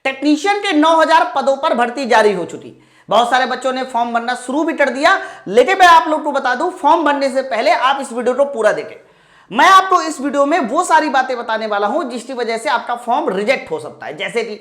Technician के 9000 पदों पर भर्ती जारी हो चुकी। बहुत सारे बच्चों ने फॉर्म भरना शुरू भी कर दिया, लेकिन मैं आप लोग को बता दूं, फॉर्म भरने से पहले आप इस वीडियो को पूरा देखें। मैं आपको इस वीडियो में वो सारी बातें बताने वाला हूं जिसकी वजह से आपका फॉर्म रिजेक्ट हो सकता है। जैसे कि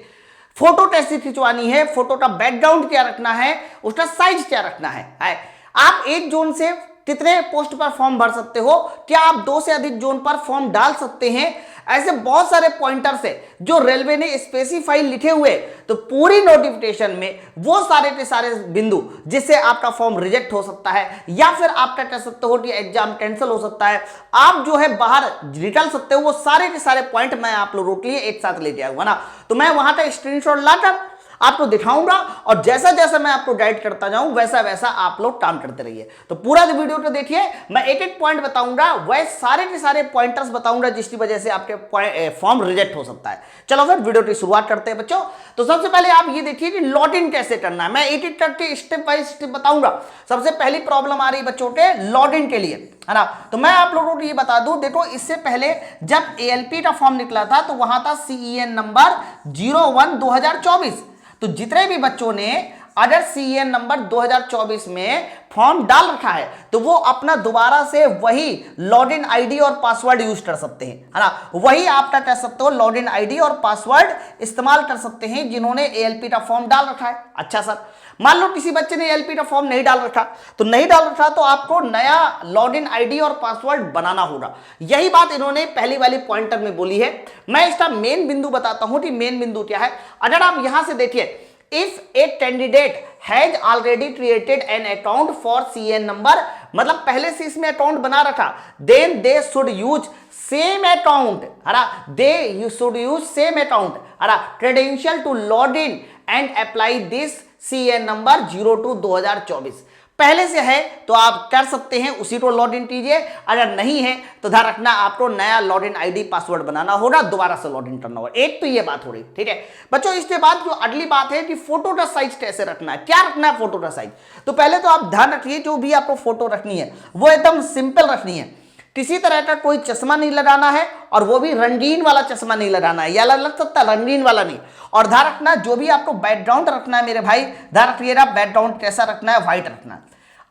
फोटो कैसे खिंचवानी है, फोटो का बैकग्राउंड क्या रखना है, उसका साइज क्या रखना है। आप एक जोन से कितने पोस्ट पर फॉर्म भर सकते हो, क्या आप 2 से अधिक जोन पर फॉर्म डाल सकते हैं, ऐसे बहुत सारे पॉइंटर्स है जो रेलवे ने स्पेसिफाई लिखे हुए। तो पूरी नोटिफिकेशन में वो सारे के सारे बिंदु जिससे आपका फॉर्म रिजेक्ट हो सकता है, या फिर आपका कह सकते हो कि एग्जाम कैंसिल हो सकता है, आप जो है बाहर निकल सकते हो, वो सारे के सारे पॉइंट मैं आप लोगों के लिए एक साथ लेके आऊंगा ना। तो मैं वहां का स्क्रीनशॉट लाकर आपको दिखाऊंगा, और जैसा जैसा मैं आपको गाइड करता जाऊं वैसा वैसा आप लोग काम करते रहिए। तो पूरा वीडियो को देखिए, मैं एक एक पॉइंट बताऊंगा, वह सारे के सारे पॉइंटर्स बताऊंगा जिसकी वजह से आपके फॉर्म रिजेक्ट हो सकता है। चलो फिर वीडियो की शुरुआत करते हैं बच्चों। तो सबसे पहले आप ये देखिए कि लॉग इन कैसे करना है, मैं एक एक करके स्टेप बाय स्टेप बताऊंगा। सबसे पहली प्रॉब्लम आ रही बच्चों के लॉग इन के लिए, है ना। तो मैं आप लोगों को ये बता दूं, देखो इससे पहले जब एएलपी का फॉर्म निकला था तो वहां था CEN नंबर 01/2024। तो जितने भी बच्चों ने अगर CEN नंबर 2024 में फॉर्म डाल रखा है तो वो अपना दोबारा से वही लॉगिन आईडी और पासवर्ड यूज कर सकते हैं, है ना। वही आपका कह सकते हो लॉगिन आईडी और पासवर्ड इस्तेमाल कर सकते हैं जिन्होंने एएलपी का फॉर्म डाल रखा है। अच्छा सर, मान लो किसी बच्चे ने एएलपी का फॉर्म नहीं डाल रखा, तो नहीं डाल रखा तो आपको नया लॉगिन आईडी और पासवर्ड बनाना होगा। यही बात इन्होंने पहली वाली पॉइंटर में बोली है। मैं इसका मेन बिंदु बताता हूं कि मेन बिंदु क्या है। अगर आप यहां से देखिए, If a candidate has already created an account for CEN number, मतलब पहले से इसमें अकाउंट बना रखा, then they should use same account, है ना, they should use same account, है ना, credential to log in and apply this CEN number 02/2024। पहले से है तो आप कर सकते हैं, उसी को लॉग इन कीजिए। अगर नहीं है तो ध्यान रखना आपको नया लॉग इन आईडी पासवर्ड बनाना होगा, दोबारा से लॉग इन करना होगा। एक तो ये बात हो रही, ठीक है बच्चों। इसके बाद जो अगली बात है कि फोटो का साइज कैसे रखना है, क्या रखना है फोटो का साइज। तो पहले तो आप ध्यान रखिए, जो भी आपको फोटो रखनी है वो एकदम सिंपल रखनी है। किसी तरह का कोई चश्मा नहीं लगाना है, और वो भी रंगीन वाला चश्मा नहीं लगाना है, या लग सकता है रंगीन वाला नहीं। और ध्यान रखना जो भी आपको बैकग्राउंड रखना है मेरे भाई, ध्यान रखिएगा बैकग्राउंड कैसा रखना है, व्हाइट रखना है।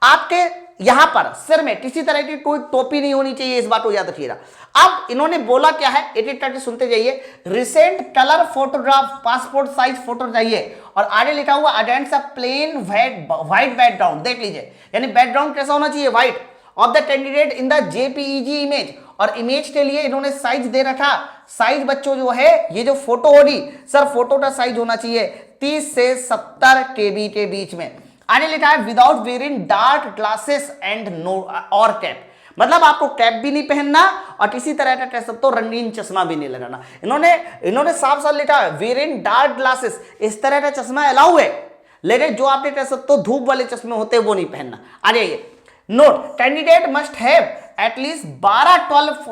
आपके यहां पर सिर में किसी तरह की कोई टोपी नहीं होनी चाहिए, इस बात को याद रखिएगा। अब इन्होंने बोला क्या है, एक एक करके सुनते जाइए। Recent colour photograph passport size photo चाहिए, और आगे लिखा हुआ अटेंड्स अ प्लेन व्हाइट बैकग्राउंड। देख लीजिए, यानी बैकग्राउंड कैसा होना चाहिए, white, of the candidate in the JPEG image. और इमेज के लिए इन्होंने साइज दे रखा। साइज बच्चों जो है, ये जो फोटो होगी सर, फोटो का साइज होना चाहिए 30 से 70 KB के बीच में। आगे लिखा है without wearing dark glasses and no और कैप, मतलब आपको कैप भी नहीं पहनना और किसी तरह का कह सकते हो रंगीन चश्मा भी नहीं लगाना। इन्होंने साफ साफ लिखा है वेयरिंग डार्क ग्लासेस, इस तरह का चश्मा अलाउ है, लेकिन जो आपके कह सकते हो धूप वाले चश्मे होते हैं वो नहीं पहनना। आगे note, candidate must have at least 12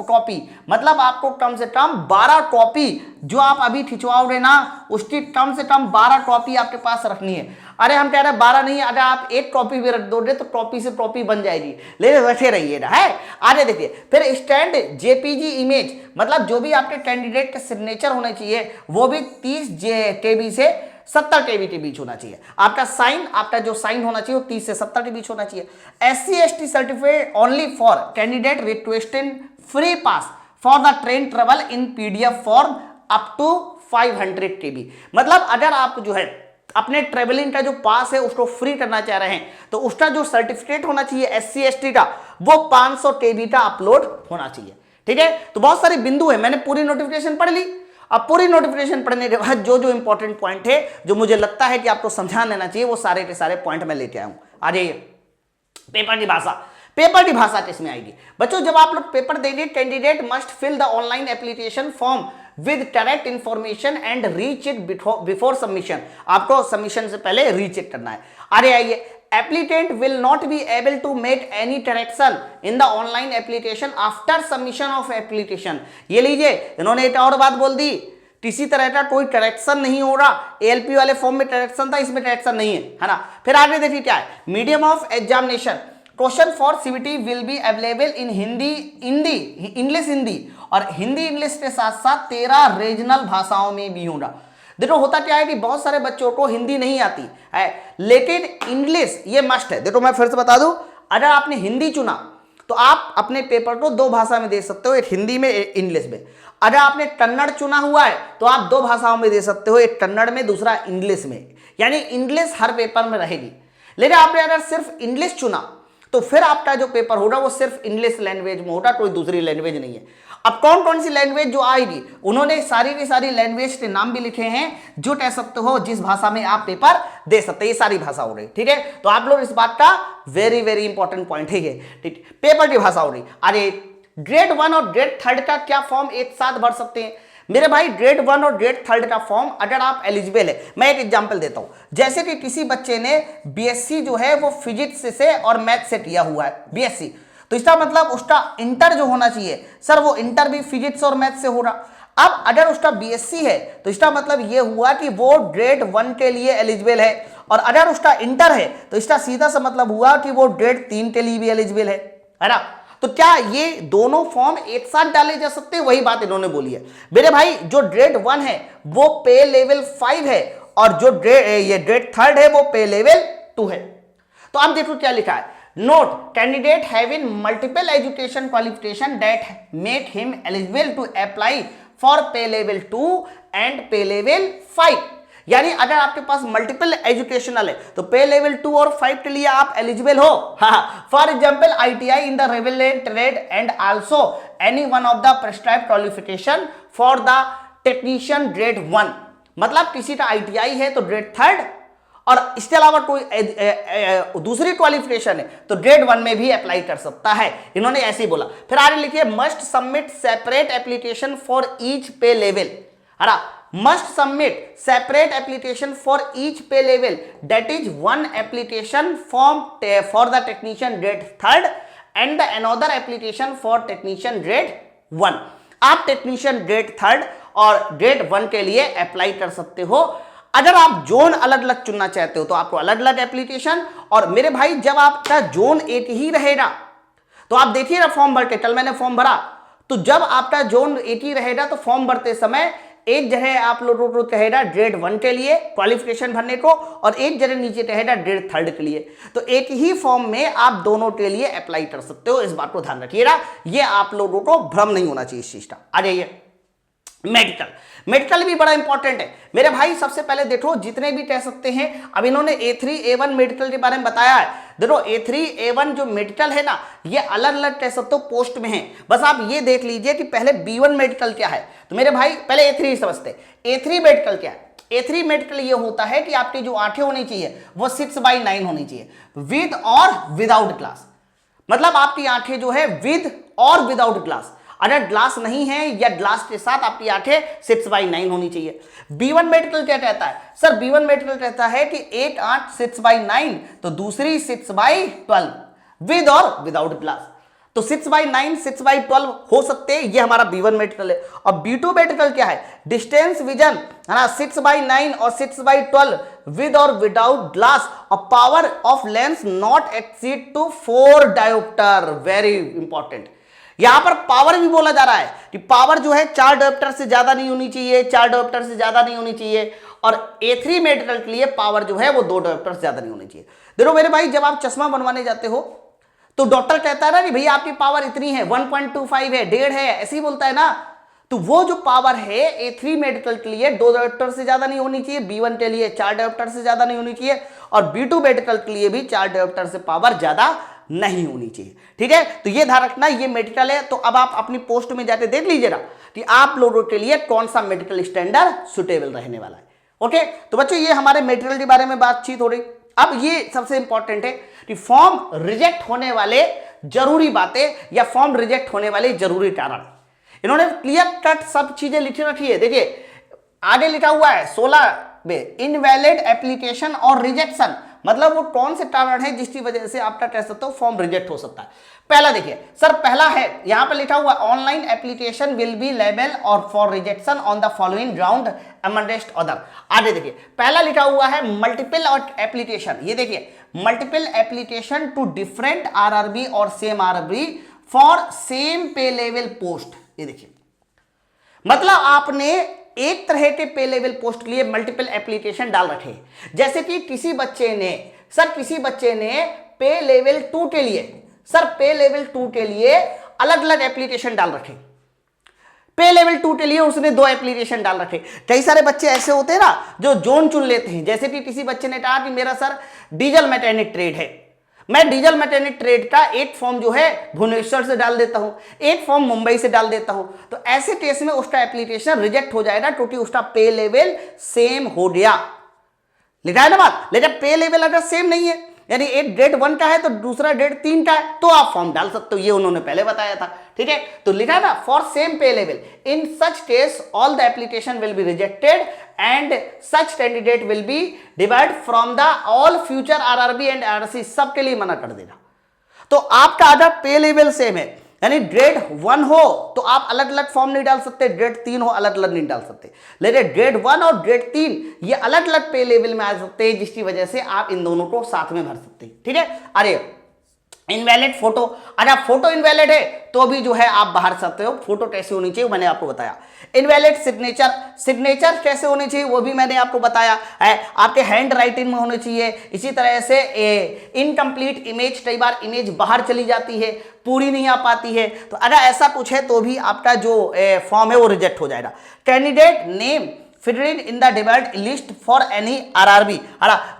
copy, मतलब आपको कम से कम 12 कॉपी जो आप अभी खिंचवाओगे ना, उसकी कम से कम 12 कॉपी आपके पास रखनी है। अरे हम कह रहे हैं 12 नहीं, अगर आप एक कॉपी भी रख दोगे तो कॉपी से कॉपी बन जाएगी, लेकिन रखे रहिएगा है। आगे देखिए, फिर स्टैंड JPG इमेज, मतलब जो भी आपके कैंडिडेट का सिग्नेचर होना चाहिए वो भी 30 KB से 70 KB के बीच होना चाहिए। आपका साइन, आपका जो साइन होना चाहिए वो 30 से 70 के बीच होना चाहिए। SC/ST certificate only for candidate requesting free pass for the train travel in PDF form up to 500 KB। मतलब अगर आप जो है अपने ट्रेवलिंग का जो पास है उसको फ्री करना चाह रहे हैं तो उसका जो सर्टिफिकेट होना चाहिए SC/ST का, वो 500 KB का अपलोड होना चाहिए, ठीक है। तो बहुत सारे बिंदु है, मैंने पूरी नोटिफिकेशन पढ़ ली। अब पूरी नोटिफिकेशन पढ़ने के बाद जो जो इंपॉर्टेंट पॉइंट है जो मुझे लगता है कि आपको समझा लेना चाहिए, वो सारे के सारे पॉइंट मैं लेके आया हूं। आ जाइए, पेपर की भाषा। पेपर की भाषा किसमें आएगी बच्चों, जब आप लोग पेपर देंगे, candidate must fill the online application form with correct information and recheck before submission. आपको सबमिशन से पहले रीचेक करना है। अरे आइए, applicant will not be able to make any correction in the online application after submission of application। ये लीजिए, इन्होंने एक और बात बोल दी, किसी तरह का कोई करेक्शन नहीं हो रहा। ALP वाले फॉर्म में करेक्शन था, इसमें करेक्शन नहीं है ना। फिर आगे देखिए क्या है, medium of examination, question for CBT will be available in Hindi, English Hindi, और हिंदी इंग्लिश के साथ साथ 13 रीजनल भाषाओं में भी होगा। देखो होता क्या है कि बहुत सारे बच्चों को हिंदी नहीं आती है, लेकिन इंग्लिश ये मस्ट है। देखो मैं फिर से बता दूं, अगर आपने हिंदी चुना तो आप अपने पेपर को दो भाषा में दे सकते हो, एक हिंदी में एक इंग्लिश में। अगर आपने कन्नड़ चुना हुआ है तो आप दो भाषाओं में दे सकते हो, एक कन्नड़ में दूसरा इंग्लिश में, यानी इंग्लिश हर पेपर में रहेगी। लेकिन आपने अगर सिर्फ इंग्लिश चुना तो फिर आपका जो पेपर होगा वो सिर्फ इंग्लिश लैंग्वेज में होगा, कोई दूसरी लैंग्वेज नहीं है। अब कौन कौन सी लैंग्वेज जो आएगी, उन्होंने सारी की सारी लैंग्वेज के नाम भी लिखे हैं जो कह सकते हो जिस भाषा में आप पेपर दे सकते हैं, ये सारी भाषा हो रही, ठीक है। तो आप लोग इस बात का वेरी वेरी इंपॉर्टेंट पॉइंट है ये, ठीक, पेपर की भाषा हो रही। अरे ग्रेड 1 और ग्रेड 3 का क्या फॉर्म एक साथ भर सकते हैं मेरे भाई? ग्रेड 1 और ग्रेड 3 का फॉर्म अगर आप एलिजिबल है, मैं एक एग्जांपल देता हूं, जैसे कि किसी बच्चे ने बीएससी जो है वो फिजिक्स से और मैथ से किया हुआ है बीएससी, तो इसका मतलब उसका इंटर जो होना चाहिए सर वो इंटर भी फिजिक्स और मैथ से हो रहा। अब अगर उसका बीएससी है तो इसका मतलब ये हुआ कि वो ग्रेड 1 के लिए एलिजिबल है, और अगर उसका इंटर है तो इसका सीधा सा मतलब हुआ कि वो ग्रेड 3 के लिए भी एलिजिबल है ना। तो क्या ये दोनों फॉर्म एक साथ डाले जा सकते हैं? वही बात इन्होंने बोली है मेरे भाई। जो ग्रेड 1 है वो पे लेवल 5 है, और जो ग्रेड 3 है वो पे लेवल 2 है। तो अब देखो क्या लिखा है, note candidate having multiple education qualification that make him eligible to apply for pay level 2 and pay level 5। यानी अगर आपके पास मल्टीपल एजुकेशनल है तो पे लेवल 2 और 5 के लिए आप एलिजिबल हो। For example ITI in the relevant trade and also any one of the prescribed qualification for the technician grade 1। मतलब किसी का आईटीआई है तो ग्रेड 3 और इसके अलावा कोई दूसरी क्वालिफिकेशन है तो ग्रेड 1 में भी अप्लाई कर सकता है, इन्होंने ऐसे ही बोला। फिर आगे लिखिए must submit separate application for each पे level. must submit separate application for each pay level, that is one application form for the technician grade 3rd and the another application for technician grade 1। आप technician grade 3rd और grade 1 के लिए apply कर सकते हो। अगर आप zone अलग अलग चुनना चाहते हो तो आपको अलग अलग एप्लीकेशन, और मेरे भाई जब आपका जोन एक ही रहेगा तो आप देखिए ना फॉर्म भर के, कल मैंने फॉर्म भरा तो जब आपका जोन एक ही रहेगा तो फॉर्म भरते समय एक जगह आप लोगों को कहेगा ग्रेड 1 के लिए क्वालिफिकेशन भरने को, और एक जगह नीचे कहेगा ग्रेड 3rd के लिए। तो एक ही फॉर्म में आप दोनों के लिए अप्लाई कर सकते हो, इस बात को ध्यान रखिएगा, ये आप लोगों को भ्रम नहीं होना चाहिए इस चीज का। आ जाइए मेडिकल भी बड़ा इंपॉर्टेंट है मेरे भाई। सबसे पहले देखो जितने भी कह सकते हैं, अब इन्होंने A3 A1 मेडिकल के बारे में बताया है। देखो A3 A1 जो मेडिकल है ना, ये अलग अलग कह सकते हो पोस्ट में है। बस आप ये देख लीजिए कि पहले B1 मेडिकल क्या है। तो मेरे भाई पहले A3 समझते हैं, A3 मेडिकल क्या है। A3 मेडिकल ये होता है कि आपकी जो आंखें होनी चाहिए वो 6/9 होनी चाहिए, विद और विदाउट ग्लास। मतलब आपकी आंखें जो है विद और विदाउट ग्लास, अगर ग्लास नहीं है या ग्लास के साथ आपकी आंखें 6/9 होनी चाहिए। B1 मेडिकल क्या कहता है सर? B1 मेडिकल कहता है कि एक आंख 6/9 तो दूसरी 6/12 विद और विदाउट ग्लास। तो 6/9 6/12 हो सकते हैं, ये हमारा B1 मेडिकल है। और B2 मेडिकल क्या है? डिस्टेंस विजन है ना, 6/9 और 6/12 विद और विदाउट ग्लास, और power of lens not exceed to 4 dioptre. Very important, यहां पर पावर भी बोला जा रहा है कि पावर जो है 4 डायोप्टर से ज्यादा नहीं होनी चाहिए, 4 डायोप्टर से ज्यादा नहीं होनी चाहिए। और A3 मेडिकल के लिए पावर जो है वो 2 डायोप्टर से ज्यादा नहीं होनी चाहिए। देखो मेरे भाई जब आप चश्मा बनवाने जाते हो तो डॉक्टर कहता है ना कि भैया आपकी पावर इतनी है, 1.25 है, 1.5 है, ऐसे ही बोलता है ना। तो वो जो पावर है A3 मेडिकल के लिए 2 डायोप्टर से ज्यादा नहीं होनी चाहिए, B1 के लिए 4 डायोप्टर से ज्यादा नहीं होनी चाहिए, और B2 मेडिकल के लिए भी 4 डायोप्टर से पावर ज्यादा नहीं होनी चाहिए। ठीक है, तो ये ध्यान रखना, ये मेडिकल है। तो अब आप अपनी पोस्ट में जाके देख लीजिएगा कि आप लोगों के लिए कौन सा मेडिकल स्टैंडर्ड सुटेबल रहने वाला है। ओके, तो बच्चों ये हमारे मेडिकल के बारे में बातचीत हो रही। अब ये सबसे इंपॉर्टेंट है कि फॉर्म रिजेक्ट होने वाले जरूरी बातें या फॉर्म रिजेक्ट होने वाले जरूरी कारण, इन्होंने क्लियर कट सब चीजें लिखी रखी है। देखिए आगे लिखा हुआ है 16 में, इनवैलिड एप्लीकेशन और रिजेक्शन, मतलब वो कौन से कारण है जिसकी वजह से आपका कह सकते हो फॉर्म रिजेक्ट हो सकता है। पहला देखिए सर, पहला है यहां पर लिखा हुआ online application will be liable और for rejection on the following ground amongst other. आगे देखिए पहला लिखा हुआ है मल्टीपल एप्लीकेशन, ये देखिए multiple application to different RRB और same RRB for same pay level post. ये देखिए मतलब आपने एक तरह के पे लेवल पोस्ट के लिए मल्टीपल एप्लीकेशन डाल रखे, जैसे कि किसी बच्चे ने पे लेवल 2 के लिए पे लेवल 2 के लिए अलग अलग एप्लीकेशन डाल रखे। पे लेवल 2 के लिए उसने 2 एप्लीकेशन डाल रखे। कई सारे बच्चे ऐसे होते हैं ना जो जोन चुन लेते हैं, जैसे कि किसी बच्चे ने कहा कि मेरा सर डीजल मैकेनिक ट्रेड है, मैं डीजल मैकेनिक ट्रेड का एक फॉर्म जो है भुवनेश्वर से डाल देता हूं, एक फॉर्म मुंबई से डाल देता हूं, तो ऐसे केस में उसका एप्लीकेशन रिजेक्ट हो जाएगा क्योंकि उसका पे लेवल सेम हो गया। लिखा है ना बात। लेकिन पे लेवल अगर सेम नहीं है, यानी एक ग्रेड 1 का है तो दूसरा ग्रेड 3 का है, तो आप फॉर्म डाल सकते हो, ये उन्होंने पहले बताया था। ठीक है, तो लिखा है ना for same pay level in such case all the application will be rejected and such candidate will B debarred from the all future RRB and RRC, सबके लिए मना कर देगा। तो आपका अगर पे लेवल सेम है, यानी ग्रेड 1 हो तो आप अलग अलग फॉर्म नहीं डाल सकते, ग्रेड 3 हो अलग अलग नहीं डाल सकते, लेकिन ग्रेड 1 और ग्रेड 3 ये अलग अलग पे लेवल में आ सकते हैं, जिसकी वजह से आप इन दोनों को साथ में भर सकते हैं। ठीक है, अरे इनवैलिड फोटो, अगर फोटो इनवैलिड है तो भी जो है आप बाहर सकते हो। फोटो कैसे होनी चाहिए मैंने आपको बताया। इनवैलिड सिग्नेचर कैसे होनी चाहिए वो भी मैंने आपको बताया है, आपके हैंड राइटिंग में होनी चाहिए। इसी तरह से इनकम्प्लीट इमेज, कई बार इमेज बाहर चली जाती है, पूरी नहीं आ पाती है, तो अगर ऐसा कुछ है तो भी आपका जो फॉर्म है वो रिजेक्ट हो जाएगा। Candidate name filled in the demand list for any RRB,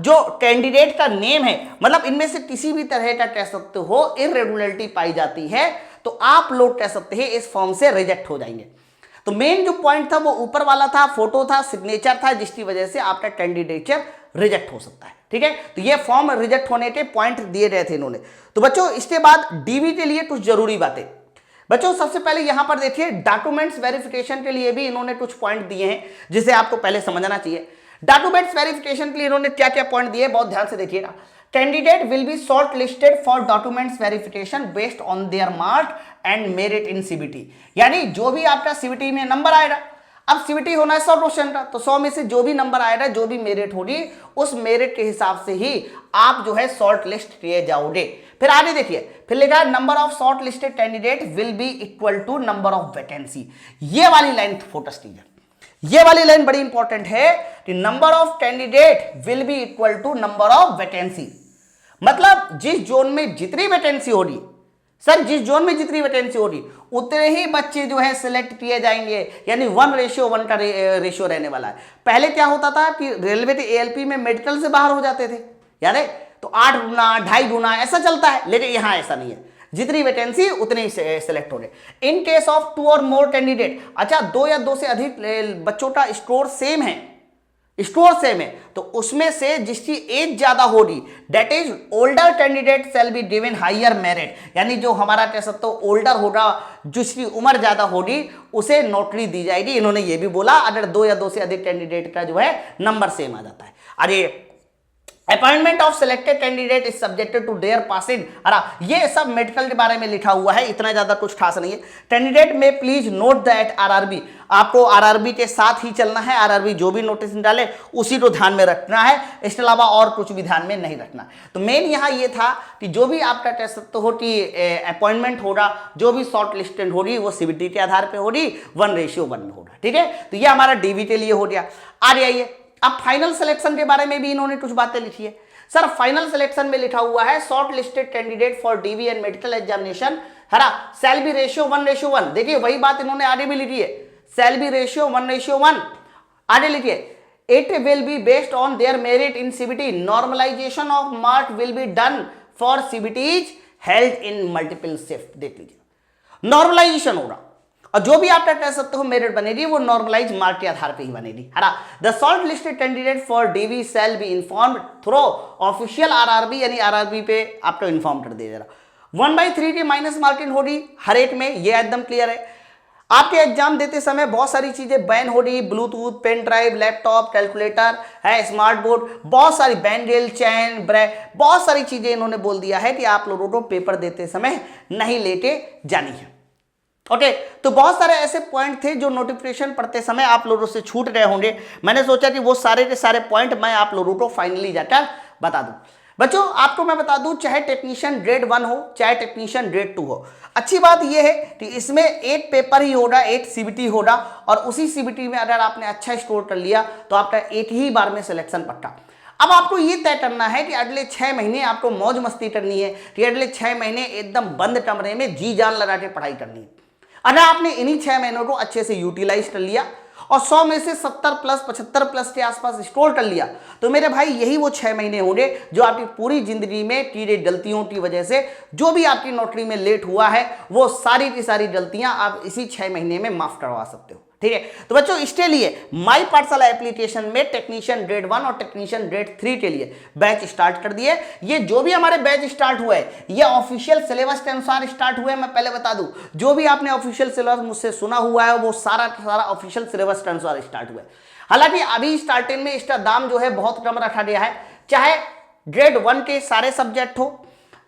जो कैंडिडेट का नेम है, मतलब इनमें से किसी भी तरह का कह सकते हो इरेगुलरिटी पाई जाती है तो आप लोग कह सकते हैं इस फॉर्म से रिजेक्ट हो जाएंगे। तो मेन जो पॉइंट था वो ऊपर वाला था, फोटो था, सिग्नेचर था, जिसकी वजह से आपका कैंडिडेचर रिजेक्ट हो सकता है। ठीक है, तो ये फॉर्म रिजेक्ट होने के पॉइंट दिए गए थे इन्होंने। तो बच्चों इसके बाद डीवी के लिए कुछ जरूरी बातें। बच्चों सबसे पहले यहां पर देखिए डॉक्यूमेंट्स वेरिफिकेशन के लिए भी इन्होंने कुछ पॉइंट दिए हैं जिसे आपको पहले समझना चाहिए। डॉक्यूमेंट्स वेरिफिकेशन के लिए इन्होंने क्या क्या पॉइंट दिए, बहुत ध्यान से देखिएगा। Candidate will B short listed for documents verification based on their mark and merit in CBT, यानी जो भी आपका सीबीटी में नंबर आएगा, अब सीबीटी होना है 100 क्वेश्चन का, तो 100 में से जो भी नंबर आएगा, जो भी मेरिट होगी, उस मेरिट के हिसाब से ही आप जो है शॉर्ट लिस्ट किए जाओगे। फिर आगे देखिए, फिर लिखा है number of short listed candidate will be equal to number of vacancy. ये वाली लाइन फोकस कीजिए, ये वाली लाइन बड़ी इंपॉर्टेंट है कि number of candidate will be equal to number of vacancy, मतलब जिस जोन में जितनी वैकेंसी होगी, सर जिस जोन में जितनी वैकेंसी होगी उतने ही बच्चे जो है सिलेक्ट किए जाएंगे, यानी 1:1 का रेशियो रहने वाला है। पहले क्या होता था कि रेलवे के एएलपी में मेडिकल से बाहर हो जाते थे, याद है, तो 8 गुना 2.5 गुना ऐसा चलता है, लेकिन यहां ऐसा नहीं है, जितनी वैकेंसी उतने ही सिलेक्ट हो रहे। इन केस ऑफ 2 और मोर कैंडिडेट, अच्छा 2 या 2 से अधिक बच्चों का स्कोर सेम है, तो उसमें से जिसकी एज ज्यादा होगी, that is older candidate shall be given higher merit, यानी जो हमारा कह सकते हो ओल्डर होगा, जिसकी उम्र ज्यादा होगी उसे नौकरी दी जाएगी। इन्होंने ये भी बोला अगर 2 या 2 से अधिक कैंडिडेट का जो है नंबर सेम आ जाता है। अरे appointment of selected candidate is subjected to their passing, ये सब मेडिकल के बारे में लिखा हुआ है, इतना ज्यादा कुछ खास नहीं है। कैंडिडेट में प्लीज नोट दैट आरआरबी, आपको आरआरबी के साथ ही चलना है, आरआरबी जो भी नोटिस डाले उसी को ध्यान में रखना है, इसके अलावा और कुछ भी ध्यान में नहीं रखना। तो मेन यहाँ ये था कि जो भी आपका कह सकते हो कि अपॉइंटमेंट होगा, जो भी शॉर्ट लिस्टेड होगी वो सीबीटी के आधार पर होगी, 1:1 में होगा। ठीक है, तो ये हमारा डीवी के लिए हो गया। आगे आइए, अब फाइनल सिलेक्शन के बारे में भी इन्होंने कुछ बातें लिखी है। सर फाइनल सिलेक्शन में लिखा हुआ है short listed candidate for DV and medical examination shall be ratio 1:1। देखिए वही बात इन्होंने आगे भी लिखी है, शैल बी रेशियो 1:1। आगे लिखिए, it will be based on their merit in CBT, normalization of mark will be done for CBTs held in multiple shift. देख लीजिए नॉर्मलाइजेशन होगा, और जो भी आपका कह सकते हो मेरिट बनेगी वो नॉर्मलाइज मार्क के आधार पे ही बनेगी, है ना। The short listed candidate for DV shall be informed through official RRB, यानी आरआरबी पे आपको इन्फॉर्म कर दिया जाएगा। 1/3 की माइनस मार्किंग होगी हर एक में, ये एकदम क्लियर है। आपके एग्जाम देते समय बहुत सारी चीजें बैन हो रही, bluetooth, pen drive, laptop, calculator है, स्मार्ट बोर्ड, बहुत सारी बैंडल, चैन, बहुत सारी चीजें इन्होंने बोल दिया है कि आप लोगों को पेपर देते समय नहीं लेके जानी है। ओके, तो बहुत सारे ऐसे पॉइंट थे जो नोटिफिकेशन पढ़ते समय आप लोगों से छूट गए होंगे। मैंने सोचा कि वो सारे के सारे पॉइंट मैं आप लोगों को फाइनली जाकर बता दूं। बच्चों आपको मैं बता दूं, चाहे टेक्नीशियन ग्रेड 1 हो चाहे टेक्नीशियन ग्रेड 2 हो, अच्छी बात यह है कि इसमें 8 पेपर ही होगा, 8 सीबीटी होगा, और उसी सीबीटी में अगर आपने अच्छा स्कोर कर लिया तो आपका एक ही बार में सिलेक्शन पक्का। अब आपको ये तय करना है कि अगले 6 महीने आपको मौज मस्ती करनी है, कि अगले 6 महीने एकदम बंद कमरे में जी जान लगा के पढ़ाई करनी है। अगर आपने इन्हीं 6 महीनों को अच्छे से यूटिलाइज कर लिया और 100 में से 70 प्लस 75 प्लस के आसपास स्कोर कर लिया, तो मेरे भाई यही वो 6 महीने होंगे जो आपकी पूरी जिंदगी में की गई गलतियों की वजह से जो भी आपकी नौकरी में लेट हुआ है, वो सारी की सारी गलतियां आप इसी 6 महीने में माफ करवा सकते हो। ठीक है, तो बच्चों इसके लिए माई पाठशाला एप्लीकेशन में टेक्नीशियन ग्रेड 1 और टेक्नीशियन ग्रेड 3 के लिए बैच स्टार्ट कर दिए। ये जो भी हमारे बैच स्टार्ट हुए ये ऑफिशियल सिलेबस के अनुसार स्टार्ट हुए। मैं पहले बता दूं, जो भी आपने ऑफिशियल सिलेबस मुझसे सुना हुआ है वो सारा ऑफिशियल सिलेबस के अनुसार स्टार्ट हुआ है। हालांकि अभी स्टार्टिंग में इसका दाम जो है बहुत कम रखा गया है, चाहे ग्रेड 1 के सारे सब्जेक्ट हो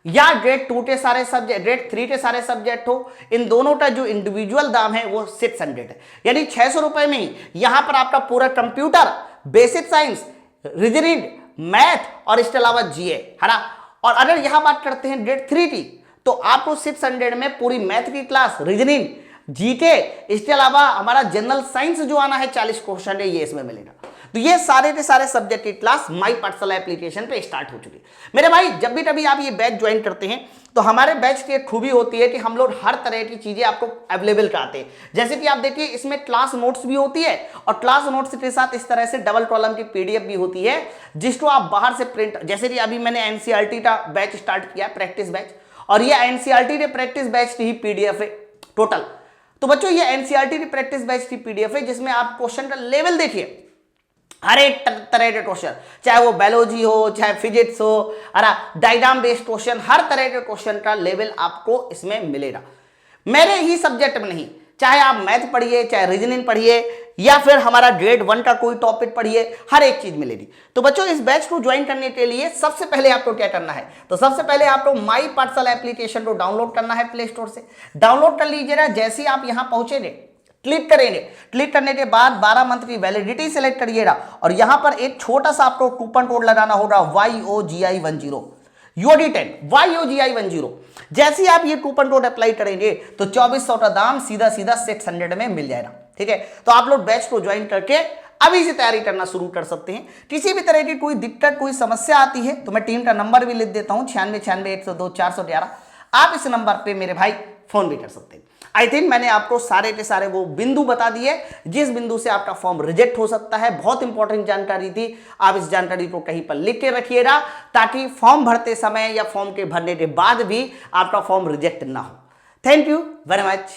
या ग्रेड 2 के सारे सब्जेक्ट, ग्रेड 3 के सारे सब्जेक्ट हो, इन दोनों का जो इंडिविजुअल दाम है वो 600 है, यानी 600 रुपए में ही यहां पर आपका पूरा computer, basic science, reasoning, math और इसके अलावा जीए है ना। और अगर यहां बात करते हैं ग्रेड 3 की, तो आपको 600 में पूरी मैथ की क्लास, रीजनिंग, जीके, इसके अलावा हमारा जनरल साइंस जो आना है 40 क्वेश्चन है, ये इसमें मिलेगा। तो ये सारे के सारे सब्जेक्ट की क्लास माई पाठशाला एप्लीकेशन पे स्टार्ट हो चुकी है। मेरे भाई जब भी कभी आप ये बैच ज्वाइन करते हैं तो हमारे बैच की एक खूबी होती है कि हम लोग हर तरह की चीजें आपको अवेलेबल कराते हैं। जैसे कि आप देखिए इसमें क्लास नोट्स भी होती है और क्लास नोट्स के साथ इस तरह से डबल कॉलम की पीडीएफ भी होती है, जिसको आप बाहर से प्रिंट, जैसे कि अभी मैंने एनसीईआरटी का बैच स्टार्ट किया, प्रैक्टिस बैच, और ये एनसीईआरटी के प्रैक्टिस बैच की ही पीडीएफ है टोटल। तो बच्चों ये एनसीईआरटी की प्रैक्टिस बैच की पीडीएफ है, जिसमें आप क्वेश्चन का लेवल देखिए, हर एक तरह के क्वेश्चन, चाहे वो बायोलॉजी हो, चाहे फिजिक्स हो, डायग्राम बेस्ड क्वेश्चन, हर तरह के क्वेश्चन का लेवल आपको इसमें मिलेगा। मेरे ही सब्जेक्ट में नहीं, चाहे आप मैथ पढ़िए, चाहे रीजनिंग पढ़िए, या फिर हमारा ग्रेड 1 का कोई टॉपिक पढ़िए, हर एक चीज मिलेगी। तो बच्चों इस बैच को ज्वाइन करने के लिए सबसे पहले आपको क्या करना है, तो सबसे पहले आपको माई पाठशाला एप्लीकेशन को डाउनलोड करना है प्ले स्टोर से। डाउनलोड कर लीजिएगा, जैसे ही आप यहां पहुंचेंगे क्लिक करेंगे, क्लिक करने के बाद 12 मंथ की वैलिडिटी सेलेक्ट करिएगा और यहां पर एक छोटा सा आपको कूपन कोड लगाना होगा YOGI10 UOD10 YOGI10। जैसे ही आप ये कूपन कोड अप्लाई करेंगे तो 2400 का दाम सीधा सीधा 600 में मिल जाएगा। ठीक है, तो आप लोग बैच को ज्वाइन करके अभी से तैयारी करना शुरू कर सकते हैं। किसी भी तरह की कोई दिक्कत, कोई समस्या आती है तो मैं टीम का नंबर भी लिख देता हूं 9696 102 411। आप इस नंबर पे मेरे भाई फोन भी कर सकते हैं। आई थिंक मैंने आपको सारे के सारे वो बिंदु बता दिए जिस बिंदु से आपका फॉर्म रिजेक्ट हो सकता है। बहुत इंपॉर्टेंट जानकारी थी, आप इस जानकारी को कहीं पर लिख के रखिएगा ताकि फॉर्म भरते समय या फॉर्म के भरने के बाद भी आपका फॉर्म रिजेक्ट ना हो। Thank you very much.